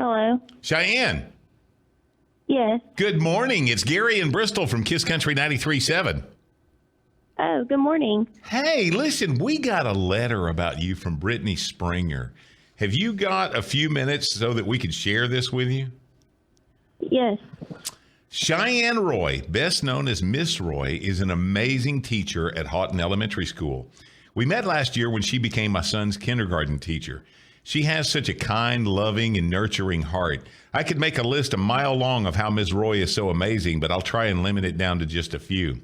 Hello. Cheyenne. Yes. Good morning. It's Gary in Bristol from Kiss Country 93.7. Oh, good morning. Hey, listen, we got a letter about you from Brittany Springer. Have you got a few minutes so that we could share this with you? Yes. Chyene Roy, best known as Miss Roy, is an amazing teacher at Houghton Elementary School. We met last year when she became my son's kindergarten teacher. She has such a kind, loving, and nurturing heart. I could make a list a mile long of how Miss Roy is so amazing, but I'll try and limit it down to just a few.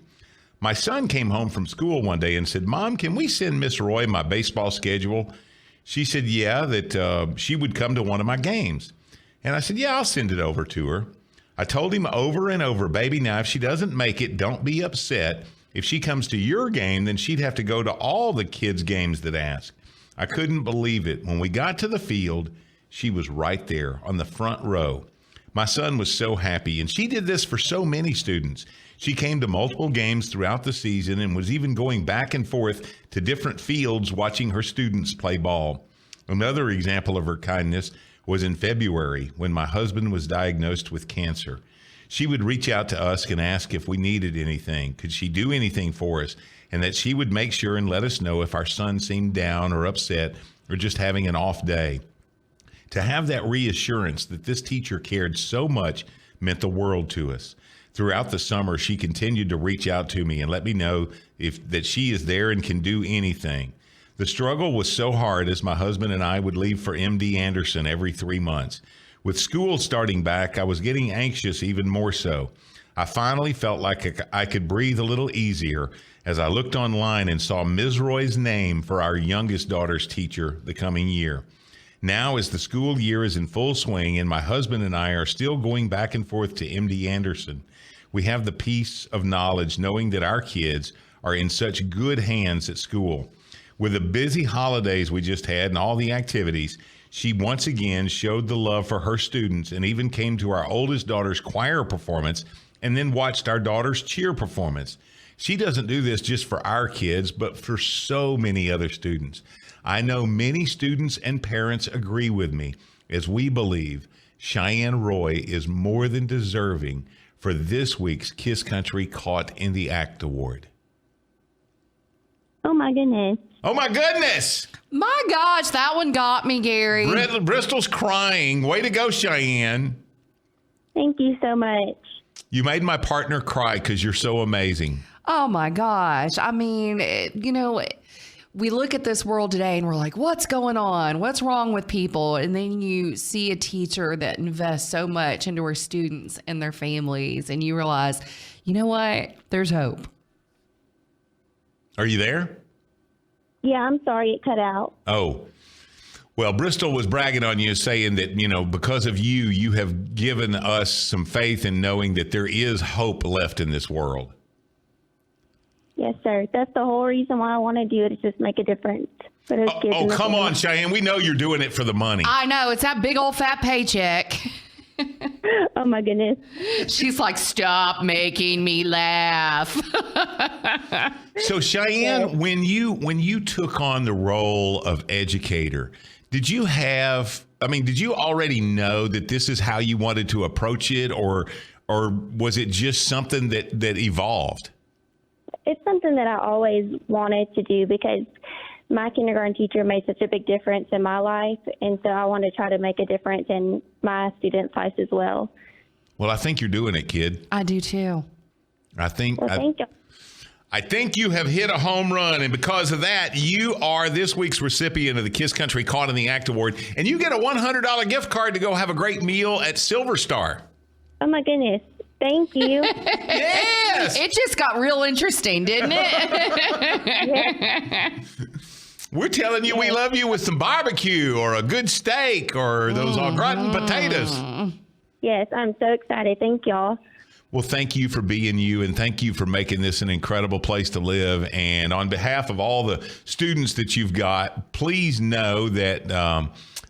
My son came home from school one day and said, "Mom, can we send Miss Roy my baseball schedule?" She said, yeah, that she would come to one of my games. And I said, yeah, I'll send it over to her. I told him over and over, baby, now if she doesn't make it, don't be upset. If she comes to your game, then she'd have to go to all the kids' games that ask. I couldn't believe it. When we got to the field, she was right there on the front row. My son was so happy, and she did this for so many students. She came to multiple games throughout the season and was even going back and forth to different fields watching her students play ball. Another example of her kindness was in February when my husband was diagnosed with cancer. She would reach out to us and ask if we needed anything. Could she do anything for us? And that she would make sure and let us know if our son seemed down or upset or just having an off day. To have that reassurance that this teacher cared so much meant the world to us. Throughout the summer, she continued to reach out to me and let me know that she is there and can do anything. The struggle was so hard as my husband and I would leave for MD Anderson every 3 months. With school starting back, I was getting anxious even more so. I finally felt like I could breathe a little easier as I looked online and saw Ms. Roy's name for our youngest daughter's teacher the coming year. Now, as the school year is in full swing and my husband and I are still going back and forth to MD Anderson, we have the peace of knowledge knowing that our kids are in such good hands at school. With the busy holidays we just had and all the activities, she once again showed the love for her students and even came to our oldest daughter's choir performance and then watched our daughter's cheer performance. She doesn't do this just for our kids, but for so many other students. I know many students and parents agree with me as we believe Chyene Roy is more than deserving for this week's Kiss Country Caught in the Act Award. Oh, my goodness. Oh, my goodness. My gosh, that one got me, Gary. Bristol's crying. Way to go, Cheyenne. Thank you so much. You made my partner cry because you're so amazing. Oh, my gosh. I mean, we look at this world today and we're like, what's going on? What's wrong with people? And then you see a teacher that invests so much into her students and their families, and you realize, you know what? There's hope. Are you there? Yeah, I'm sorry it cut out. Oh, well, Bristol was bragging on you, saying that, because of you, you have given us some faith in knowing that there is hope left in this world. Yes, sir. That's the whole reason why I want to do it, is just make a difference for those kids. Oh, come on, Cheyenne. We know you're doing it for the money. I know. It's that big old fat paycheck. Oh, my goodness. She's like, stop making me laugh. So, Cheyenne, when you took on the role of educator, did you already know that this is how you wanted to approach it, or was it just something that evolved? It's something that I always wanted to do because my kindergarten teacher made such a big difference in my life, and so I want to try to make a difference in my students' lives as well. Well, I think you're doing it, kid. I do too. Thank you. I think you have hit a home run, and because of that, you are this week's recipient of the Kiss Country Caught in the Act Award, and you get a $100 gift card to go have a great meal at Silver Star. Oh, my goodness. Thank you. Yes! It just got real interesting, didn't it? We're telling you we love you with some barbecue or a good steak or those au gratin potatoes. Yes, I'm so excited. Thank y'all. Well, thank you for being you, and thank you for making this an incredible place to live. And on behalf of all the students that you've got, please know that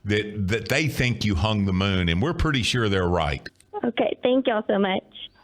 that they think you hung the moon, and we're pretty sure they're right. Okay, thank y'all so much.